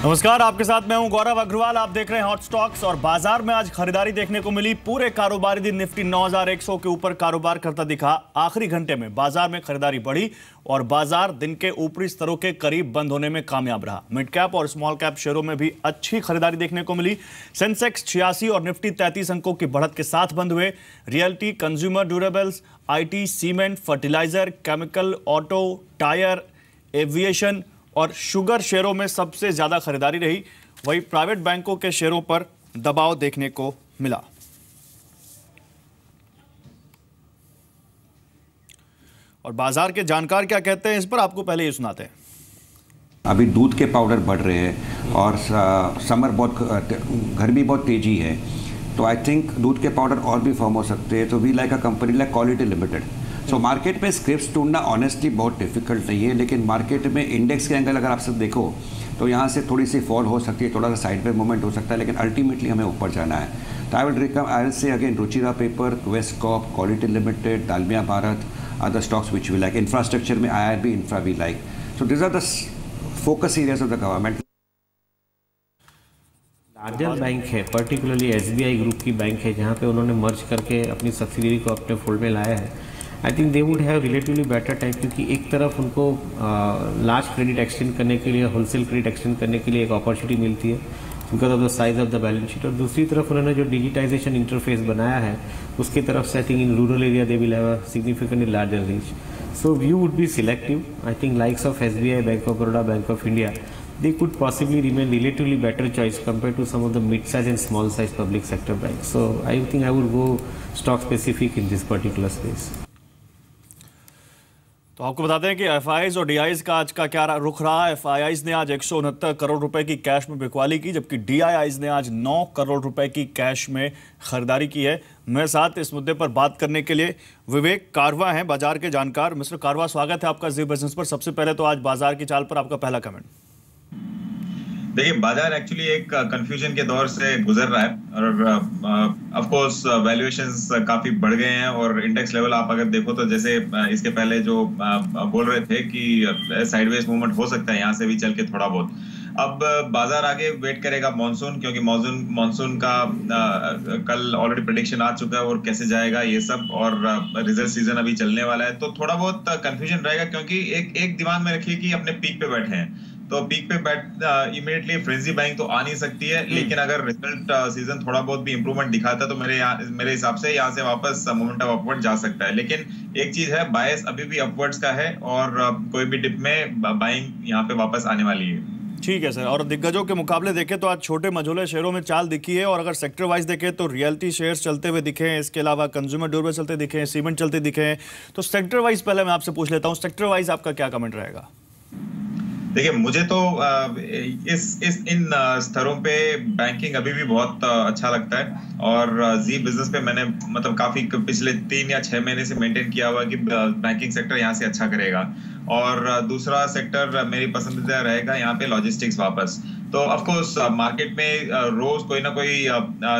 नमस्कार, आपके साथ मैं हूं गौरव अग्रवाल। आप देख रहे हैं हॉट स्टॉक्स और बाजार में आज खरीदारी देखने को मिली। पूरे कारोबारी दिन निफ्टी 9100 के ऊपर कारोबार करता दिखा। आखिरी घंटे में बाजार में खरीदारी बढ़ी और बाजार दिन के ऊपरी स्तरों के करीब बंद होने में कामयाब रहा। मिड कैप और स्मॉल कैप शेयरों में भी अच्छी खरीदारी देखने को मिली। सेंसेक्स 86 और निफ्टी 33 अंकों की बढ़त के साथ बंद हुए। Realty, consumer durables, IT, cement, fertiliser, chemical, auto, tyre, aviation और शुगर शेयरों में सबसे ज्यादा खरीदारी रही। वहीं प्राइवेट बैंकों के शेयरों पर दबाव देखने को मिला। और बाजार के जानकार क्या कहते हैं इस पर आपको पहले ये सुनाते हैं। अभी दूध के पाउडर बढ़ रहे हैं और समर गर्मी बहुत तेजी है, तो आई थिंक दूध के पाउडर और भी फॉर्म हो सकते हैं। तो we like a company like quality limited. So market में स्क्रिप्ट्स ढूंढना ऑनेस्टली बहुत डिफिकल्ट नहीं है, लेकिन मार्केट में इंडेक्स के एंगल अगर आप सब देखो तो यहाँ से थोड़ी सी फॉल हो सकती है, थोड़ा सा साइडवेज मूवमेंट हो सकता है, लेकिन अल्टीमेटली हमें ऊपर जाना है। तो I will say again Ruchira paper, quest corp, quality limited, Dalmia Bharat, other stocks which we like. Infrastructure में IRB infra we like. So this are the focus areas of the government. Larger bank है, particularly SBI group की bank है, जहाँ पे उन्होंने मर्ज करके अपनी subsidiary को अपने फोल्ड में लाया है। I think they would have relatively better time, क्योंकि एक तरफ उनको लार्ज क्रेडिट एक्सटेंड करने के लिए, होलसेल क्रेडिट एक्सटेंड करने के लिए एक अपॉर्चुनिटी मिलती है because of the size of the balance sheet, और दूसरी तरफ उन्होंने जो डिजिटाइजेशन इंटरफेस बनाया है उसकी तरफ से I think in rural area they will have a significantly larger reach. So view would be selective. I think likes of SBI, bank of Baroda, bank of India, they could possibly remain relatively better choice compared to some of the mid-size and small-size public sector banks. So I think I would go stock specific in this particular space. तो आपको बताते हैं कि FIIs और DIIs का आज का क्या रुख रहा। FIIs ने आज 169 करोड़ रुपए की कैश में बिकवाली की, जबकि DIIs ने आज 9 करोड़ रुपए की कैश में खरीदारी की है। मेरे साथ इस मुद्दे पर बात करने के लिए विवेक कारवा हैं, बाजार के जानकार। मिस्टर कारवा, स्वागत है आपका जी बिजनेस पर। सबसे पहले तो आज बाजार की चाल पर आपका पहला कमेंट। देखिए, बाजार एक्चुअली एक कंफ्यूजन के दौर से गुजर रहा है और ऑफ कोर्स वैल्यूएशंस काफी बढ़ गए हैं और इंडेक्स लेवल आप अगर देखो तो जैसे इसके पहले जो बोल रहे थे कि साइडवेज मूवमेंट हो सकता है यहाँ से भी चल के थोड़ा बहुत। अब बाजार आगे वेट करेगा मॉनसून, क्योंकि मॉनसून का कल ऑलरेडी प्रेडिक्शन आ चुका है और कैसे जाएगा ये सब, और रिजल्ट सीजन अभी चलने वाला है, तो थोड़ा बहुत कंफ्यूजन रहेगा। क्योंकि एक दिमाग में रखिए कि अपने पीक पे बैठे हैं, तो पीक पे इमीडिएटली फ्रेंजी बाइंग तो आ नहीं सकती है, लेकिन अगर रिजल्ट सीजन थोड़ा बहुत भी इंप्रूवमेंट दिखाता है तो मेरे हिसाब से यहाँ से वापस मोमेंटम अपवर्ड जा सकता है। लेकिन एक चीज है, बायस अभी भी अपवर्ड्स का है और कोई भी डिप में बाइंग यहाँ पे वापस आने वाली है। ठीक है सर। और दिग्गजों के मुकाबले देखें तो आज छोटे मझोले शेयरों में चाल दिखी है, और अगर सेक्टर वाइज देखें तो रियल्टी शेयर्स चलते हुए दिखे हैं, इसके अलावा कंज्यूमर ड्यूरेबल चलते दिखे हैं, सीमेंट चलते दिखे हैं। तो सेक्टर वाइज पहले मैं आपसे पूछ लेता हूँ, सेक्टर वाइज आपका क्या कमेंट रहेगा? देखिए, मुझे तो इन स्तरों पे बैंकिंग अभी भी बहुत अच्छा लगता है, और जी बिजनेस पे मैंने मतलब काफी पिछले 3 या 6 महीने से मेंटेन किया हुआ कि बैंकिंग सेक्टर यहाँ से अच्छा करेगा। और दूसरा सेक्टर मेरी पसंदीदा रहेगा यहाँ पे लॉजिस्टिक्स वापस। तो ऑफ कोर्स मार्केट में रोज कोई ना कोई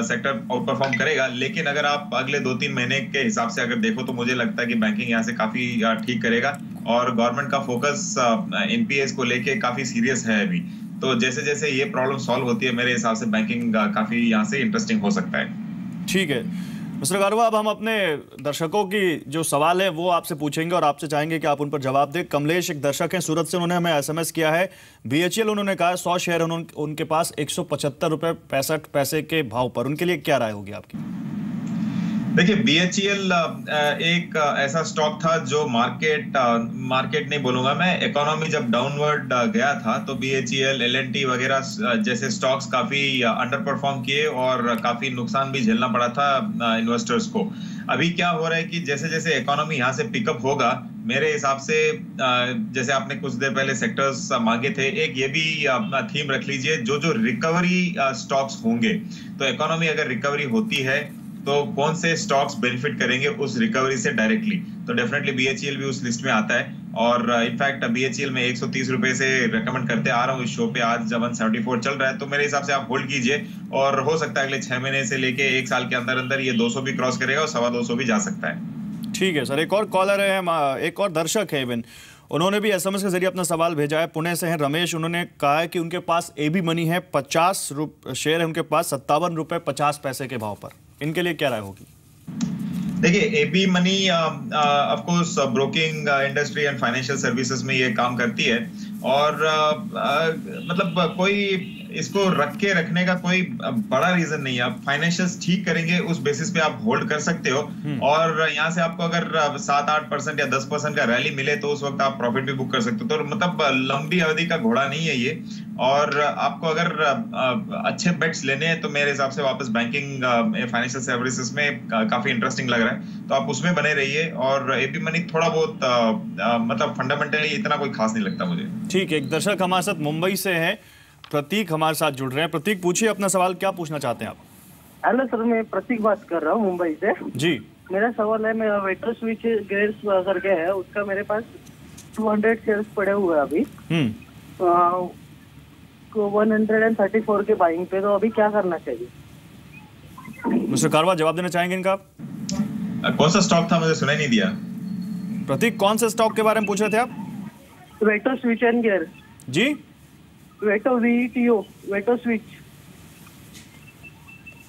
सेक्टर आउट परफॉर्म करेगा, लेकिन अगर आप अगले 2-3 महीने के हिसाब से अगर देखो तो मुझे लगता है कि बैंकिंग यहाँ से काफी ठीक करेगा, और गवर्नमेंट का फोकस NPAs को लेके काफी सीरियस है अभी। तो जैसे जैसे ये प्रॉब्लम सॉल्व होती है, मेरे हिसाब से बैंकिंग काफी यहाँ से इंटरेस्टिंग हो सकता है। ठीक है मिस्टर कारवा, अब हम अपने दर्शकों की जो सवाल है वो आपसे पूछेंगे और आपसे चाहेंगे कि आप उन पर जवाब दें। कमलेश एक दर्शक हैं सूरत से, उन्होंने हमें SMS किया है। BHEL उन्होंने कहा 100 शेयर उनके पास 175 रुपये 65 पैसे के भाव पर, उनके लिए क्या राय होगी आपकी? देखिए, BHEL एक ऐसा स्टॉक था जो मार्केट नहीं बोलूंगा मैं, इकोनॉमी जब डाउनवर्ड गया था तो BHEL, L&T वगैरह जैसे स्टॉक्स काफी अंडर परफॉर्म किए और काफी नुकसान भी झेलना पड़ा था इन्वेस्टर्स को। अभी क्या हो रहा है कि जैसे जैसे इकोनॉमी यहाँ से पिकअप होगा, मेरे हिसाब से जैसे आपने कुछ देर पहले सेक्टर्स मांगे थे, एक ये भी अपना थीम रख लीजिए, जो रिकवरी स्टॉक्स होंगे। तो इकोनॉमी अगर रिकवरी होती है तो कौन से स्टॉक्स बेनिफिट करेंगे उस रिकवरी से डायरेक्टली, तो डेफिनेटली BHEL भी उस लिस्ट में आता है। और इनफैक्ट BHEL में 130 रुपए से रेकमेंड करते आ रहा हूँ इस शो पे। आज 174 चल रहा है, तो मेरे हिसाब से आप होल्ड कीजिए, और हो सकता है अगले 6 महीने से लेके 1 साल के अंदर अंदर ये 200 भी क्रॉस करेगा और 225 भी जा सकता है। ठीक है सर। एक और कॉलर है, एक और दर्शक है इवन, उन्होंने भी एसएमएस के जरिए अपना सवाल भेजा है। पुणे से हैं रमेश, उन्होंने कहा है कि उनके पास एबी मनी है, 50 शेयर है उनके पास, 57 रुपए 50 पैसे के भाव पर। इनके लिए क्या राय होगी? देखिए, AB money of course broking industry and financial services में ये काम करती है और मतलब कोई इसको रखने का कोई बड़ा रीजन नहीं है। आप फाइनेंशियल्स ठीक करेंगे, उस बेसिस पे आप होल्ड कर सकते हो और यहाँ से आपको अगर 7-8% या 10% का रैली मिले तो उस वक्त आप प्रॉफिट भी बुक कर सकते हो। तो मतलब लंबी अवधि का घोड़ा नहीं है ये। और आपको अगर अच्छे बेट्स लेने हैं तो मेरे हिसाब से वापस बैंकिंग फाइनेंशियल सर्विसेज में काफी इंटरेस्टिंग लग रहा है, तो आप उसमें बने रहिए। और एबी मनी थोड़ा बहुत मतलब फंडामेंटली इतना कोई खास नहीं लगता मुझे। ठीक है, एक दर्शक हमारे साथ मुंबई से है, प्रतीक हमारे साथ जुड़ रहे हैं। प्रतीक, पूछिए अपना सवाल, क्या पूछना चाहते हैं आप? हेलो सर, मैं प्रतीक बात कर रहा हूँ मुंबई से जी। मेरा सवाल है, मेरा वेटर स्विच गेयर्स करके है, उसका मेरे पास 200 शेयर्स पड़े हुए हैं अभी 134 के बाइंग पे, तो अभी क्या करना चाहिए? मिस्टर कारवा जवाब देना चाहेंगे इनका? कौन सा स्टॉक था, मुझे सुनाई नहीं दिया। प्रतीक, कौन से स्टॉक के बारे में पूछ रहे थे आप? वेटर स्विच एंड गियर जी। Veto Veto switch.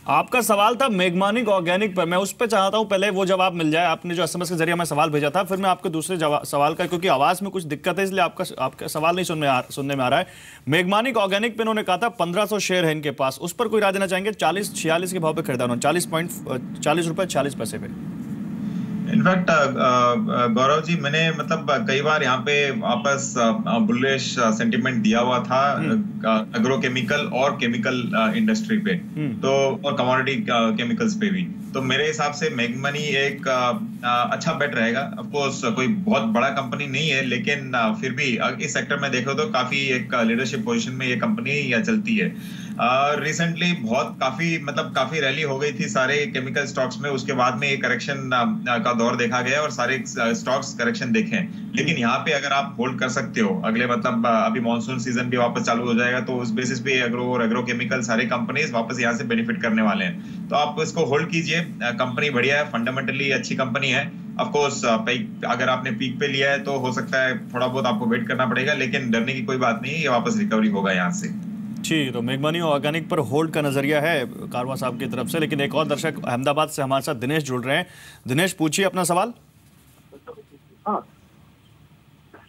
आपका सवाल था मेघमानिक ऑर्गेनिक पर, मैं उस पर चाहता हूं पहले वो जवाब मिल जाए। आपने जो एसएमएस के जरिए हमें सवाल भेजा था, फिर मैं आपके दूसरे सवाल का, क्योंकि आवाज में कुछ दिक्कत है इसलिए आपका सवाल नहीं सुनने में आ रहा है। मेघमानिक ऑर्गेनिक पे उन्होंने कहा था 1500 शेयर है इनके पास, उस पर कोई राय देना चाहेंगे? 40-46 के भाव पे खरीदा उन्होंने, 40 रुपए 46 पैसे पे। इनफैक्ट गौरव जी, मैंने मतलब कई बार यहाँ पे वापस बुलिश सेंटिमेंट दिया हुआ था एग्रोकेमिकल और केमिकल इंडस्ट्री पे, तो और कमोडिटी केमिकल्स पे भी। तो मेरे हिसाब से मेगमनी एक अच्छा बेट रहेगा। ऑफ कोर्स कोई बहुत बड़ा कंपनी नहीं है, लेकिन फिर भी इस सेक्टर में देखो तो काफी एक लीडरशिप पोजीशन में ये कंपनी चलती है। रिसेंटली काफी रैली हो गई थी सारे केमिकल स्टॉक्स में, उसके बाद में ये करेक्शन का दौर देखा गया और सारे स्टॉक्स करेक्शन देखे। लेकिन यहाँ पे अगर आप होल्ड कर सकते हो, अगले मतलब अभी मॉनसून सीजन भी वापस चालू हो जाएगा, तो उस बेसिस पे एग्रो और एग्रो केमिकल सारे कंपनीज वापस यहाँ से बेनिफिट करने वाले हैं। तो आप इसको होल्ड कीजिए, कंपनी बढ़िया है, फंडामेंटली अच्छी कंपनी है। ऑफ कोर्स अगर आपने पीक पे लिया है तो हो सकता है थोड़ा बहुत आपको वेट करना पड़ेगा, लेकिन डरने की कोई बात नहीं है, ये वापस रिकवरी होगा यहाँ से। ठीक, तो मेघमनी ऑर्गेनिक पर होल्ड का नजरिया है कारवा साहब की तरफ से। लेकिन एक और दर्शक अहमदाबाद से हमारे साथ दिनेश जुड़ रहे हैं। दिनेश, पूछिए अपना सवाल।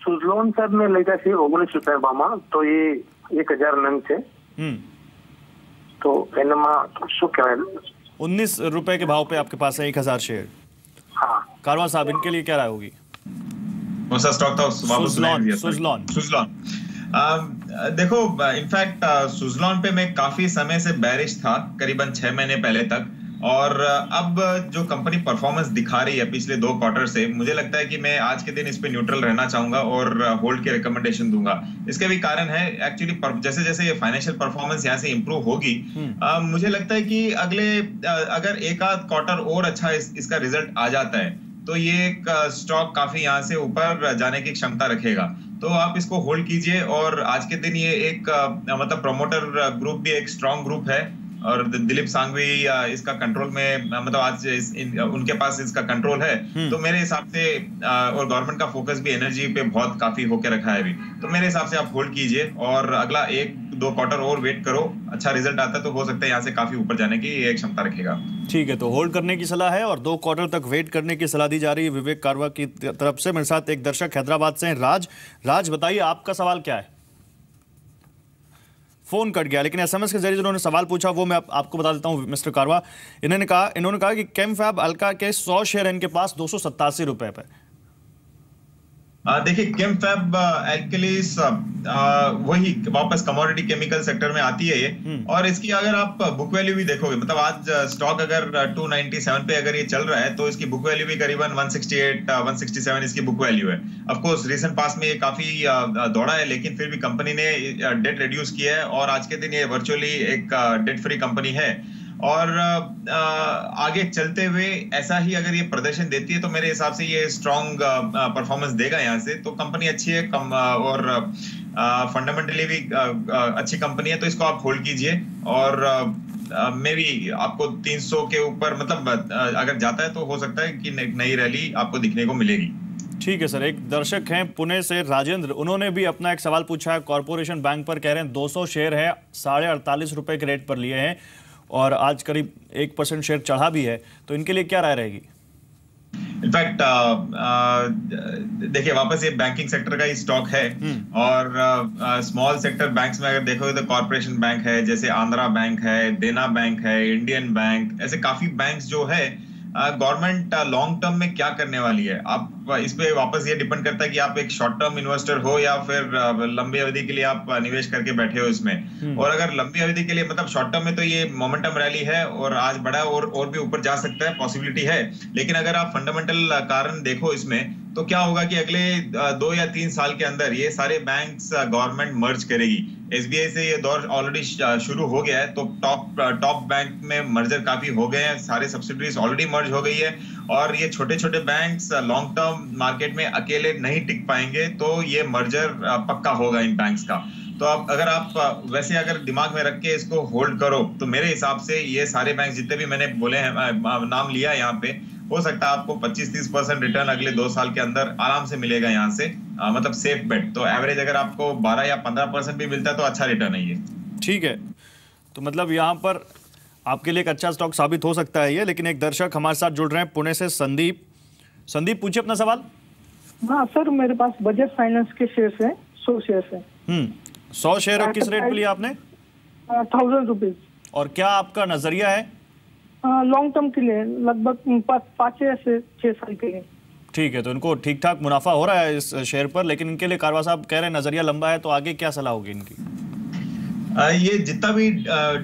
સુઝલોન સાહેબ મેં લીધા છે 19 રૂપિયામાં, તો એ 1000 નંગ છે, તો એનામાં શું કહેવાય? 19 रुपए के भाव पे आपके पास है 1000 शेयर। हाँ, कारवा साहब, इनके लिए क्या राय होगी? कौन सा स्टॉक था? सुज़लोन। देखो, इनफैक्ट सुज़लोन पे मैं काफी समय से बैरिश था, करीबन 6 महीने पहले तक, और अब जो कंपनी परफॉर्मेंस दिखा रही है पिछले 2 क्वार्टर से, मुझे लगता है कि मैं आज के दिन इस पे न्यूट्रल रहना चाहूंगा और होल्ड के रिकमेंडेशन दूंगा। इसके भी कारण है एक्चुअली, जैसे जैसे ये फाइनेंशियल परफॉर्मेंस यहाँ से इंप्रूव होगी, मुझे लगता है कि अगर एक आध क्वार्टर और अच्छा इसका रिजल्ट आ जाता है तो ये एक स्टॉक काफी यहाँ से ऊपर जाने की क्षमता रखेगा। तो आप इसको होल्ड कीजिए। और आज के दिन ये एक मतलब प्रमोटर ग्रुप भी एक स्ट्रॉन्ग ग्रुप है, और दिलीप सांघवी इसका कंट्रोल में, मतलब आज उनके पास इसका कंट्रोल है। तो मेरे हिसाब से और गवर्नमेंट का फोकस भी एनर्जी पे बहुत काफी होके रखा है अभी, तो मेरे हिसाब से आप होल्ड कीजिए और अगला 1-2 क्वार्टर और वेट करो। अच्छा रिजल्ट आता है तो हो सकता है यहाँ से काफी ऊपर जाने की एक क्षमता रखेगा। ठीक है, तो होल्ड करने की सलाह है और 2 क्वार्टर तक वेट करने की सलाह दी जा रही है विवेक कारवा की तरफ से। मेरे साथ एक दर्शक हैदराबाद से हैं, राज, बताइए आपका सवाल क्या है? फोन कट गया, लेकिन एसएमएस के जरिए जिन्होंने सवाल पूछा वो मैं आपको बता देता हूं मिस्टर कारवा। इन्होंने कहा कि केमफैब अल्का के 100 शेयर इनके पास 287 रुपए पे। देखिए, केमफैब एल्कलीस वही वापस कमोडिटी केमिकल सेक्टर में आती है ये, और इसकी अगर आप बुक वैल्यू भी देखोगे, मतलब आज स्टॉक अगर 297 पे अगर ये चल रहा है तो इसकी बुक वैल्यू भी करीबन 168-167 इसकी बुक वैल्यू है। ऑफ कोर्स रिसेंट पास में ये काफी दौड़ा है, लेकिन फिर भी कंपनी ने डेट रिड्यूस किया है और आज के दिन ये वर्चुअली एक डेट फ्री कंपनी है। और आगे चलते हुए ऐसा ही अगर ये प्रदर्शन देती है तो मेरे हिसाब से ये स्ट्रॉन्ग परफॉर्मेंस देगा यहाँ से। तो कंपनी अच्छी है, और फंडामेंटली भी अच्छी कंपनी है, तो इसको आप होल्ड कीजिए। और मे बी आपको 300 के ऊपर मतलब अगर जाता है तो हो सकता है कि नई रैली आपको दिखने को मिलेगी। ठीक है सर, एक दर्शक हैं पुणे से राजेंद्र, उन्होंने भी अपना एक सवाल पूछा है कॉर्पोरेशन बैंक पर। कह रहे हैं 200 शेयर है, 48.5 रुपए के रेट पर लिए हैं और आज करीब 1% शेयर चढ़ा भी है, तो इनके लिए क्या राय रहेगी? इनफैक्ट देखिए, वापस ये बैंकिंग सेक्टर का ही स्टॉक है और स्मॉल सेक्टर बैंक्स में अगर देखोगे तो कॉर्पोरेशन बैंक है, जैसे आंध्रा बैंक है, देना बैंक है, इंडियन बैंक, ऐसे काफी बैंक्स जो है गवर्नमेंट लॉन्ग टर्म में क्या करने वाली है। आप इस पे वापस ये डिपेंड करता है कि आप एक शॉर्ट टर्म इन्वेस्टर हो या फिर लंबी अवधि के लिए आप निवेश करके बैठे हो इसमें। और अगर लंबी अवधि के लिए मतलब शॉर्ट टर्म में तो ये मोमेंटम रैली है और आज बढ़ा और भी ऊपर जा सकता है, पॉसिबिलिटी है। लेकिन अगर आप फंडामेंटल कारण देखो इसमें तो क्या होगा कि अगले 2 या 3 साल के अंदर ये सारे बैंक्स गवर्नमेंट मर्ज करेगी। एसबीआई से ये दौर ऑलरेडी शुरू हो गया है, तो टॉप बैंक में मर्जर काफी हो गए हैं, सारे सब्सिडरीज ऑलरेडी मर्ज हो गई है और ये छोटे छोटे बैंक्स लॉन्ग टर्म मार्केट में अकेले नहीं टिक पाएंगे, तो ये मर्जर पक्का होगा इन बैंक्स का। तो अब अगर आप वैसे अगर दिमाग में रख के इसको होल्ड करो तो मेरे हिसाब से ये सारे बैंक जितने भी मैंने बोले हैं, नाम लिया यहाँ पे, हो सकता है आपको 25-30% रिटर्न अगले 2 साल के अंदर आराम से मिलेगा यहाँ से, मतलब सेफ बेट। तो एवरेज अगर आपको 12 या 15% भी मिलता है तो अच्छा रिटर्न है ये। ठीक है, तो मतलब यहाँ पर आपके लिए एक अच्छा स्टॉक साबित हो सकता है ये। लेकिन एक दर्शक हमारे साथ जुड़ रहे हैं पुणे से, संदीप। संदीप, पूछिए अपना सवाल। हाँ सर, मेरे पास बजाज फाइनेंस के शेयर्स हैं, 100 शेयर्स हैं। 100 शेयर किस रेट पे लिया आपने? 1000 रुपीज। और क्या आपका नजरिया है? लॉन्ग टर्म के लिए, लगभग 5 से 6 साल के लिए। ठीक है, तो इनको ठीक ठाक मुनाफा हो रहा है इस शेयर पर, लेकिन इनके लिए कारवा साहब कह रहे हैं नजरिया लंबा है, तो आगे क्या सलाह होगी इनकी? ये जितना भी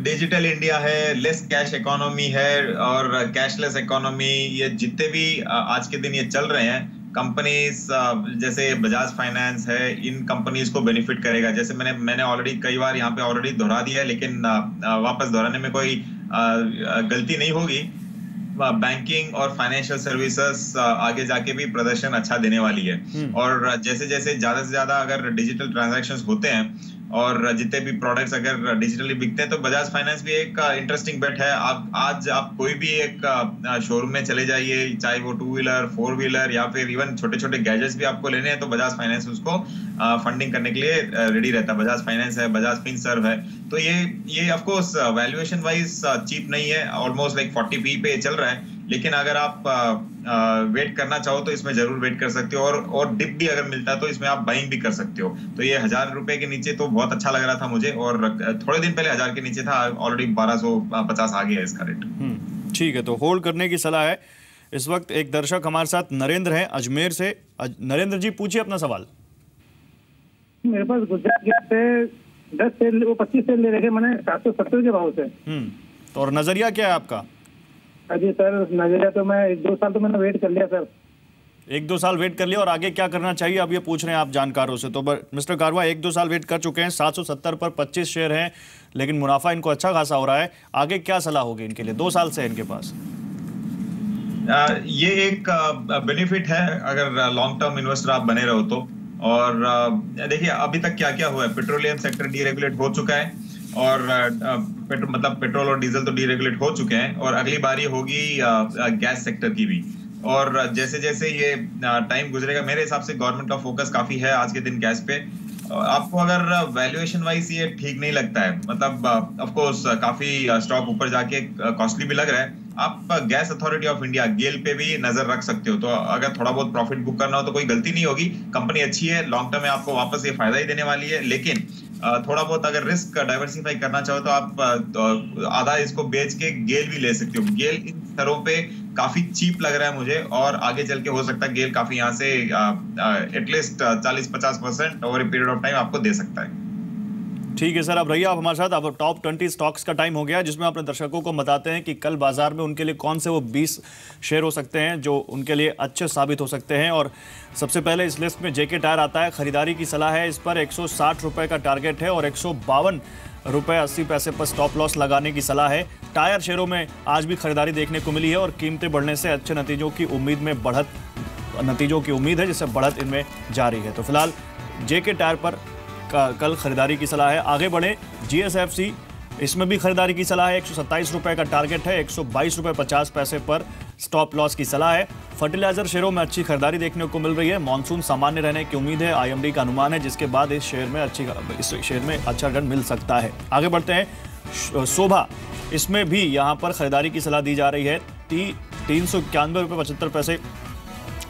डिजिटल इंडिया है, लेस कैश इकोनॉमी है और कैशलेस इकोनॉमी, ये जितने भी आज के दिन ये चल रहे हैं कंपनीज, जैसे बजाज फाइनेंस है, इन कंपनीज को बेनिफिट करेगा। जैसे मैंने ऑलरेडी कई बार यहाँ पे ऑलरेडी दोहरा दिया है, लेकिन वापस दोहराने में कोई गलती नहीं होगी। बैंकिंग और फाइनेंशियल सर्विसेज आगे जाके भी प्रदर्शन अच्छा देने वाली है। और जैसे जैसे ज्यादा से ज्यादा अगर डिजिटल ट्रांजैक्शंस होते हैं और जितने भी प्रोडक्ट्स अगर डिजिटली बिकते हैं तो बजाज फाइनेंस भी एक इंटरेस्टिंग बेट है। आज आप कोई भी एक शोरूम में चले जाइए, चाहे वो 2 व्हीलर, 4 व्हीलर या फिर इवन छोटे छोटे गैजेट्स भी आपको लेने हैं तो बजाज फाइनेंस उसको फंडिंग करने के लिए रेडी रहता है। बजाज फाइनेंस है, बजाज फिनसर्व है, तो ये of course valuation wise cheap नहीं है, ऑलमोस्ट लाइक 40p पे चल रहा है। लेकिन अगर आप वेट करना चाहो तो इसमें जरूर वेट कर सकते हो और डिप भी अगर मिलता है तो इसमें आप बाइंग भी कर सकते हो। तो ये 1000 रुपए के नीचे तो बहुत अच्छा लग रहा था मुझे, और थोड़े दिन पहले 1000 के नीचे था, ऑलरेडी 1250 आ गया इसका रेट। ठीक है, तो होल्ड करने की सलाह है। इस वक्त एक दर्शक हमारे साथ नरेंद्र हैं अजमेर से। नरेंद्र जी, पूछिए अपना सवाल। मेरे पास गुजरात गैस पे 10 सेल, वो 25 सेल ले रखे मैंने 770 के भाव से। तो और नजरिया क्या है आपका? अजी सर, नजरिया तो मैं 1-2 साल तो मैंने वेट कर लिया सर। 1-2 साल वेट कर लिया, और आगे क्या करना चाहिए अब ये पूछ रहे हैं आप जानकारों से। तो मिस्टर कारवा 1-2 साल वेट कर चुके हैं, 770 पर 25 शेयर हैं, लेकिन मुनाफा इनको अच्छा खासा हो रहा है। आगे क्या सलाह होगी इनके लिए? 2 साल से है इनके पास। ये एक बेनिफिट है अगर लॉन्ग टर्म इन्वेस्टर आप बने रहो तो। और देखिए अभी तक क्या क्या हुआ है, पेट्रोलियम सेक्टर डीरेगुलेट हो चुका है और मतलब पेट्रोल और डीजल तो डीरेगुलेट हो चुके हैं, और अगली बारी होगी गैस सेक्टर की भी। और जैसे जैसे ये टाइम गुजरेगा, मेरे हिसाब से गवर्नमेंट का फोकस काफी है आज के दिन गैस पे। आपको अगर वैल्यूएशन वाइज ये ठीक नहीं लगता है, मतलब ऑफ कोर्स काफी स्टॉक ऊपर जाके कॉस्टली भी लग रहा है, आप गैस अथॉरिटी ऑफ इंडिया गेल पे भी नजर रख सकते हो। तो अगर थोड़ा बहुत प्रॉफिट बुक करना हो तो कोई गलती नहीं होगी, कंपनी अच्छी है, लॉन्ग टर्म में आपको वापस ये फायदा ही देने वाली है। लेकिन थोड़ा बहुत अगर रिस्क डाइवर्सिफाई करना चाहो तो आप आधा इसको बेच के गेल भी ले सकते हो। गेल इन स्तरों पे काफी चीप लग रहा है मुझे, और आगे चल के हो सकता है गेल काफी यहाँ से at least 40-50% over a period of time आपको दे सकता है। ठीक है सर, अब रहिए आप हमारे साथ। अब टॉप 20 स्टॉक्स का टाइम हो गया, जिसमें अपने दर्शकों को बताते हैं कि कल बाजार में उनके लिए कौन से वो 20 शेयर हो सकते हैं जो उनके लिए अच्छे साबित हो सकते हैं। और सबसे पहले इस लिस्ट में जेके टायर आता है। खरीदारी की सलाह है इस पर, 160 रुपये का टारगेट है और 152 रुपये 80 पैसे पर स्टॉप लॉस लगाने की सलाह है। टायर शेयरों में आज भी खरीदारी देखने को मिली है और कीमतें बढ़ने से अच्छे नतीजों की उम्मीद है, जिससे बढ़त इनमें जारी है। तो फिलहाल जेके टायर पर कल खरीदारी की सलाह है। आगे बढ़े, जीएसएफसी इसमें भी खरीदारी की सलाह है। 127 रुपए का टारगेट है, 122 रुपए 50 पैसे पर स्टॉप लॉस की सलाह है। फर्टिलाइजर शेयरों में अच्छी खरीदारी देखने को मिल रही है। मॉनसून सामान्य रहने की उम्मीद है, IMD का अनुमान है, जिसके बाद इस शेयर में अच्छा रिटर्न मिल सकता है। आगे बढ़ते हैं शोभा, इसमें भी यहाँ पर खरीदारी की सलाह दी जा रही है। 391 रुपये 75 पैसे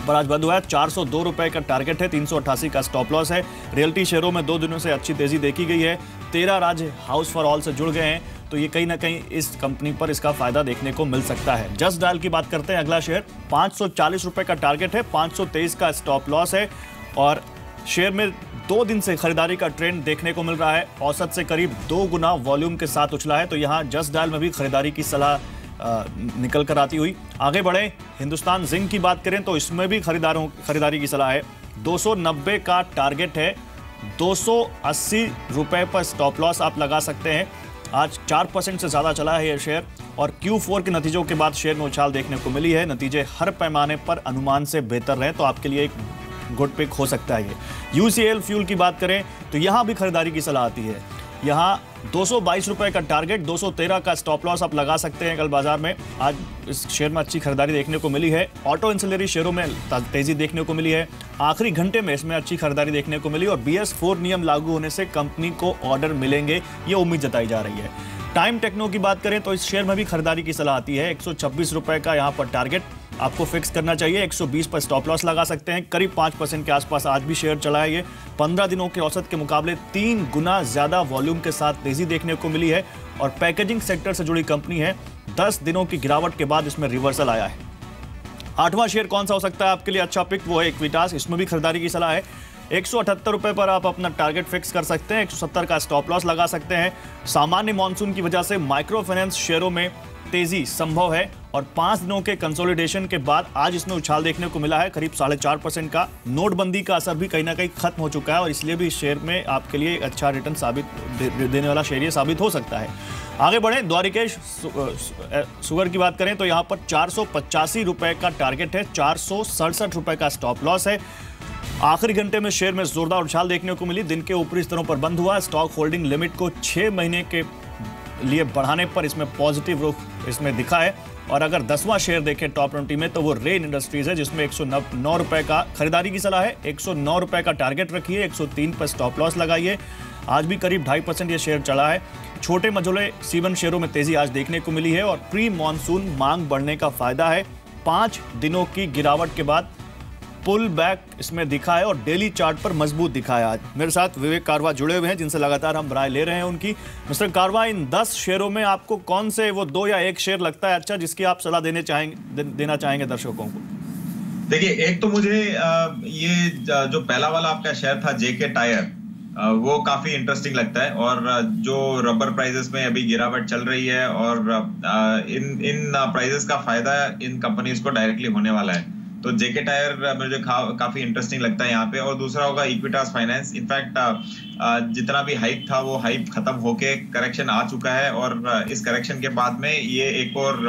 पर आज बंद हुआ है। 402 रुपए का टारगेट है, 388 का स्टॉप लॉस है। रियल्टी शेयरों में 2 दिनों से अच्छी तेजी देखी गई है। 13 राज्य हाउस फॉर ऑल से जुड़ गए हैं, तो ये कहीं ना कहीं इस कंपनी पर इसका फायदा देखने को मिल सकता है। जस्ट डायल की बात करते हैं, अगला शेयर 540 रुपए का टारगेट है, 523 का स्टॉप लॉस है और शेयर में 2 दिन से खरीदारी का ट्रेंड देखने को मिल रहा है। औसत से करीब 2 गुना वॉल्यूम के साथ उछला है, तो यहाँ जस्ट डायल में भी खरीदारी की सलाह निकल कर आती हुई। आगे बढ़े, हिंदुस्तान जिंक की बात करें तो इसमें भी खरीदारी की सलाह है। 290 का टारगेट है, 280 रुपए पर स्टॉप लॉस आप लगा सकते हैं। आज 4% से ज़्यादा चला है यह शेयर और Q4 के नतीजों के बाद शेयर में उछाल देखने को मिली है। नतीजे हर पैमाने पर अनुमान से बेहतर रहे तो आपके लिए एक गुड पिक हो सकता है ये। UCL फ्यूल की बात करें तो यहाँ भी खरीदारी की सलाह आती है। यहाँ 222 रुपए का टारगेट, 213 का स्टॉप लॉस आप लगा सकते हैं। कल बाजार में आज इस शेयर में अच्छी खरीदारी देखने को मिली है। ऑटो इंसिलरी शेयरों में तेजी देखने को मिली है। आखिरी घंटे में इसमें अच्छी खरीदारी देखने को मिली और BS4 नियम लागू होने से कंपनी को ऑर्डर मिलेंगे, ये उम्मीद जताई जा रही है। टाइम टेक्नो की बात करें तो इस शेयर में भी खरीदारी की सलाह आती है। 126 रुपए का यहाँ पर टारगेट आपको फिक्स करना चाहिए। 120 पर स्टॉप लॉस लगा सकते हैं। करीब 5% के आसपास आज भी शेयर चला है। ये 15 दिनों के औसत के मुकाबले 3 गुना ज्यादा वॉल्यूम के साथ तेजी देखने को मिली है और पैकेजिंग सेक्टर से जुड़ी कंपनी है। 10 दिनों की गिरावट के बाद इसमें रिवर्सल आया है। 8वां शेयर कौन सा हो सकता है आपके लिए अच्छा पिक, वो है इक्विटास। इसमें भी खरीदारी की सलाह है। 178 रुपए पर आप अपना टारगेट फिक्स कर सकते हैं। 170 का स्टॉप लॉस लगा सकते हैं। सामान्य मॉनसून की वजह से माइक्रो फाइनेंस शेयरों में तेजी संभव है और 5 दिनों के कंसोलिडेशन के बाद आज इसमें उछाल देखने को मिला है, करीब 4.5% का। नोटबंदी का असर भी कहीं ना कहीं खत्म हो चुका है और इसलिए भी इस शेयर में आपके लिए अच्छा रिटर्न देने वाला शेयर ये साबित हो सकता है। आगे बढ़े, द्वारिकेश शुगर की बात करें तो यहाँ पर 485 रुपए का टारगेट है, 467 रुपए का स्टॉप लॉस है। आखिरी घंटे में शेयर में जोरदार उछाल देखने को मिली, दिन के ऊपरी स्तरों पर बंद हुआ। स्टॉक होल्डिंग लिमिट को 6 महीने के लिए बढ़ाने पर इसमें पॉजिटिव रुख इसमें दिखा है। और अगर 10वां शेयर देखें टॉप 20 में तो वो रेन इंडस्ट्रीज है, जिसमें 109 रुपए का खरीदारी की सलाह है। 109 रुपए का टारगेट रखिए, 103 पर स्टॉप लॉस लगाइए। आज भी करीब 2.5% ये शेयर चला है। छोटे मझोले सीवन शेयरों में तेजी आज देखने को मिली है और प्री मॉनसून मांग बढ़ने का फायदा है। 5 दिनों की गिरावट के बाद पुल बैक इसमें दिखा है और डेली चार्ट पर मजबूत दिखा है। आज मेरे साथ विवेक कारवा जुड़े हुए हैं, जिनसे लगातार हम राय ले रहे हैं उनकी। मिस्टर कारवा, इन 10 शेयरों में आपको कौन से वो 2 या 1 शेयर लगता है अच्छा, जिसकी आप सलाह देना चाहेंगे दर्शकों को? देखिए, एक तो मुझे ये जो पहला वाला आपका शेयर था JK टायर, वो काफी इंटरेस्टिंग लगता है और जो रबर प्राइसेस में अभी गिरावट चल रही है और इन प्राइसेस का फायदा इन कंपनीज को डायरेक्टली होने वाला है, तो JK टायर मुझे काफी इंटरेस्टिंग लगता है यहाँ पे। और दूसरा होगा इक्विटास फाइनेंस। इनफैक्ट जितना भी हाइप था वो हाइप खत्म होके करेक्शन आ चुका है और इस करेक्शन के बाद में ये एक और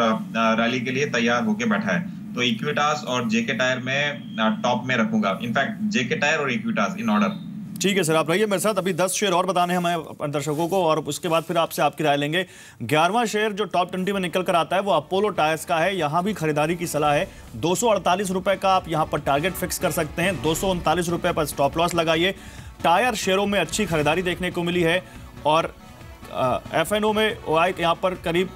रैली के लिए तैयार होके बैठा है। तो इक्विटास और JK टायर में टॉप में रखूंगा, इनफैक्ट JK टायर और इक्विटास इन ऑर्डर। ठीक है सर, आप रहिए मेरे साथ। अभी 10 शेयर और बताने हैं हमें दर्शकों को और उसके बाद फिर आपसे आपकी राय लेंगे। 11वां शेयर जो टॉप 20 में निकल कर आता है वो अपोलो टायर्स का है। यहाँ भी खरीदारी की सलाह है। 248 रुपए का आप यहाँ पर टारगेट फिक्स कर सकते हैं। 239 रुपए पर स्टॉप लॉस लगाइए। टायर शेयरों में अच्छी खरीदारी देखने को मिली है और FNO में OI यहाँ पर करीब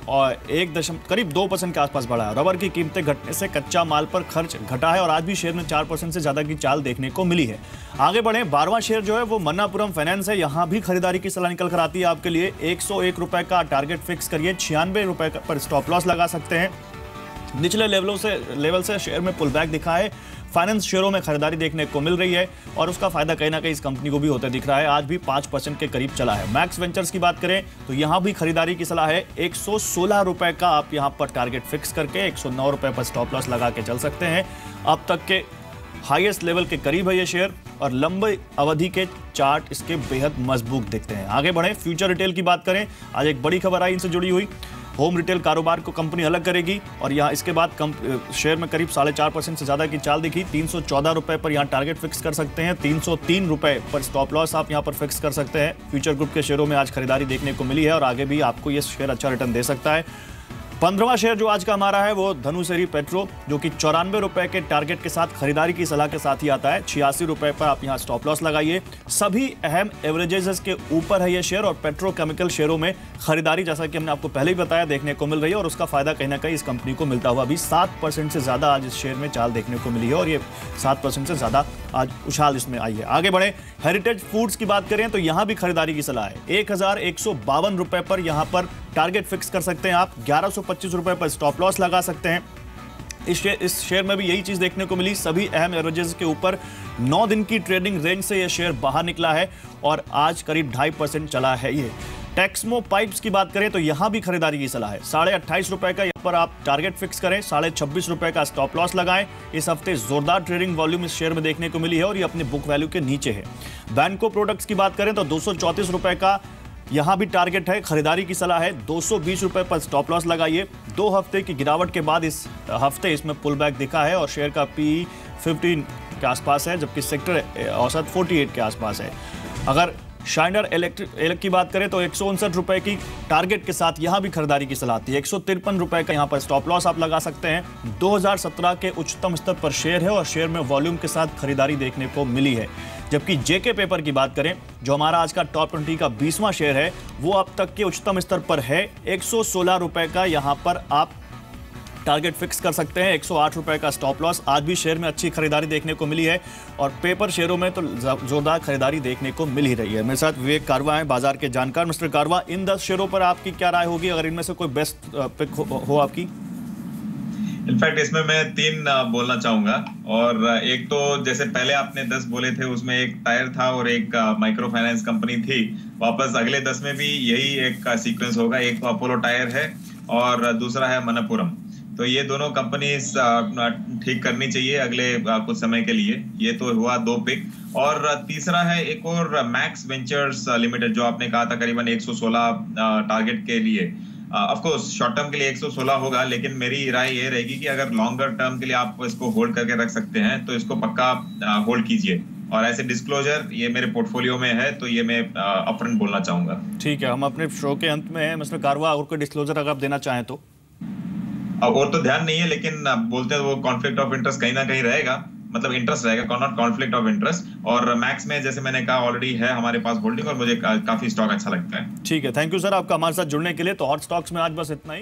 2% के आसपास बढ़ा है। रबर की कीमतें घटने से कच्चा माल पर खर्च घटा है और आज भी शेयर में 4% से ज़्यादा की चाल देखने को मिली है। आगे बढ़े, 12वां शेयर जो है वो मन्नापुरम फाइनेंस है। यहाँ भी खरीदारी की सलाह निकल कर आती है आपके लिए। 101 रुपए का टारगेट फिक्स करिए, 96 रुपए पर स्टॉप लॉस लगा सकते हैं। निचले लेवल से शेयर में पुल बैक दिखा है। फाइनेंस शेयरों में खरीदारी देखने को मिल रही है और उसका फायदा कहीं ना कहीं इस कंपनी को भी होता दिख रहा है। आज भी 5% के करीब चला है। मैक्स वेंचर्स की बात करें तो यहां भी खरीदारी की सलाह है। 116 रुपए का आप यहां पर टारगेट फिक्स करके 109 रुपए पर स्टॉप लॉस लगा के चल सकते हैं। अब तक के हाईएस्ट लेवल के करीब है ये शेयर और लंबी अवधि के चार्ट इसके बेहद मजबूत दिखते हैं। आगे बढ़े, फ्यूचर रिटेल की बात करें, आज एक बड़ी खबर आई इनसे जुड़ी हुई। होम रिटेल कारोबार को कंपनी अलग करेगी और यहाँ इसके बाद शेयर में करीब 4.5% से ज़्यादा की चाल दिखी। 314 रुपये पर यहाँ टारगेट फिक्स कर सकते हैं। 303 रुपये पर स्टॉप लॉस आप यहाँ पर फिक्स कर सकते हैं। फ्यूचर ग्रुप के शेयरों में आज खरीदारी देखने को मिली है और आगे भी आपको ये शेयर अच्छा रिटर्न दे सकता है। 15वां शेयर जो आज का हमारा है वो धनुसेरी पेट्रो, जो कि 94 रुपए के टारगेट के साथ खरीदारी की सलाह के साथ ही आता है। 86 रुपए पर आप यहां स्टॉप लॉस लगाइए। सभी अहम एवरेजेस के ऊपर है ये शेयर और पेट्रोकेमिकल शेयरों में खरीदारी, जैसा कि हमने आपको पहले ही बताया, देखने को मिल रही है और उसका फायदा कहीं ना कहीं इस कंपनी को मिलता हुआ भी 7% से ज्यादा आज इस शेयर में चाल देखने को मिली है और ये 7% से ज्यादा आज उछाल इसमें आई है। आगे बढ़े, हेरिटेज फूड्स की बात करें तो यहां भी खरीदारी की सलाह है। 1152 रुपए पर यहां पर टारगेट फिक्स कर सकते हैं आप। 1125 रुपए पर स्टॉप लॉस लगा सकते हैं। इस शेयर में भी यही चीज देखने को मिली। सभी अहम एवरेजेस के ऊपर 9 दिन की ट्रेडिंग रेंज से यह शेयर बाहर निकला है और आज करीब 2.5% चला है ये। टेक्समो पाइप्स की बात करें तो यहां भी खरीदारी की सलाह है। 28.5 रुपए का यहां पर आप टारगेट फिक्स करें। 26.5 रुपए का स्टॉप लॉस लगाएं। इस हफ्ते जोरदार ट्रेडिंग वॉल्यूम इस शेयर में देखने को मिली है और ये अपने बुक वैल्यू के नीचे है। बैंको प्रोडक्ट्स की बात करें तो 234 रुपए का यहां भी टारगेट है। खरीदारी की सलाह है। 220 रुपए पर स्टॉप लॉस लगाइए। 2 हफ्ते की गिरावट के बाद इस हफ्ते इसमें पुल बैक दिखा है और शेयर का पी 15 के आसपास है, जबकि सेक्टर औसत 48 के आसपास है। अगर शाइनर इलेक्ट्रिक की बात करें तो 159 रुपए की टारगेट के साथ यहां भी खरीदारी की सलाह आती है। 153 रुपए का यहां पर स्टॉप लॉस आप लगा सकते हैं। 2017 के उच्चतम स्तर पर शेयर है और शेयर में वॉल्यूम के साथ खरीदारी देखने को मिली है। जबकि जेके पेपर की बात करें, जो हमारा आज का टॉप 20 का 20वां शेयर है, वो अब तक के उच्चतम स्तर पर है। 116 रुपए का यहां पर आप टारगेट फिक्स कर सकते हैं। 108 रुपए का स्टॉप लॉस। आज भी शेयर में अच्छी खरीदारी देखने को मिली है और पेपर शेयरों में तो जोरदार खरीदारी देखने को मिल ही रही है। मेरे साथ विवेक कारवा हैं, बाजार के जानकार। मिस्टर कारवा, इन 10 शेयरों पर आपकी क्या राय होगी, अगर इनमें से कोई बेस्ट पिक हो आपकी? इनफैक्ट इसमें मैं 3 बोलना चाहूंगा और एक तो जैसे पहले आपने 10 बोले थे, उसमें एक टायर था और एक माइक्रो फाइनेंस कंपनी थी। वापस अगले 10 में भी यही एक सीक्वेंस होगा। एक तो अपोलो टायर है और दूसरा है मनप्पुरम। तो ये दोनों कंपनीज ठीक करनी चाहिए अगले कुछ समय के लिए। ये तो हुआ 2 पिक। और तीसरा है एक और मैक्स वेंचर्स लिमिटेड, जो आपने कहा था करीबन 116 टारगेट के लिए। ऑफ कोर्स शॉर्ट टर्म के लिए 116 होगा, लेकिन मेरी राय ये रहेगी कि अगर लॉन्गर टर्म के लिए आप इसको होल्ड करके रख सकते हैं तो इसको पक्का होल्ड कीजिए। और ऐसे डिस्क्लोजर ये मेरे पोर्टफोलियो में है, तो ये मैं अपफ्रंट बोलना चाहूंगा। ठीक है, हम अपने शो के अंत में हैं। मिस्टर कारवा, और कोई डिस्क्लोजर अगर आप देना चाहें तो? और तो ध्यान नहीं है, लेकिन बोलते हैं वो कॉन्फ्लिक्ट ऑफ इंटरेस्ट कहीं ना कहीं रहेगा, मतलब इंटरेस्ट रहेगा, नॉट कॉन्फ्लिक्ट ऑफ इंटरेस्ट। और मैक्स में जैसे मैंने कहा ऑलरेडी है हमारे पास होल्डिंग और मुझे काफी स्टॉक अच्छा लगता है। ठीक है, थैंक यू सर आपका हमारे साथ जुड़ने के लिए। तो हॉट स्टॉक्स में आज बस इतना ही।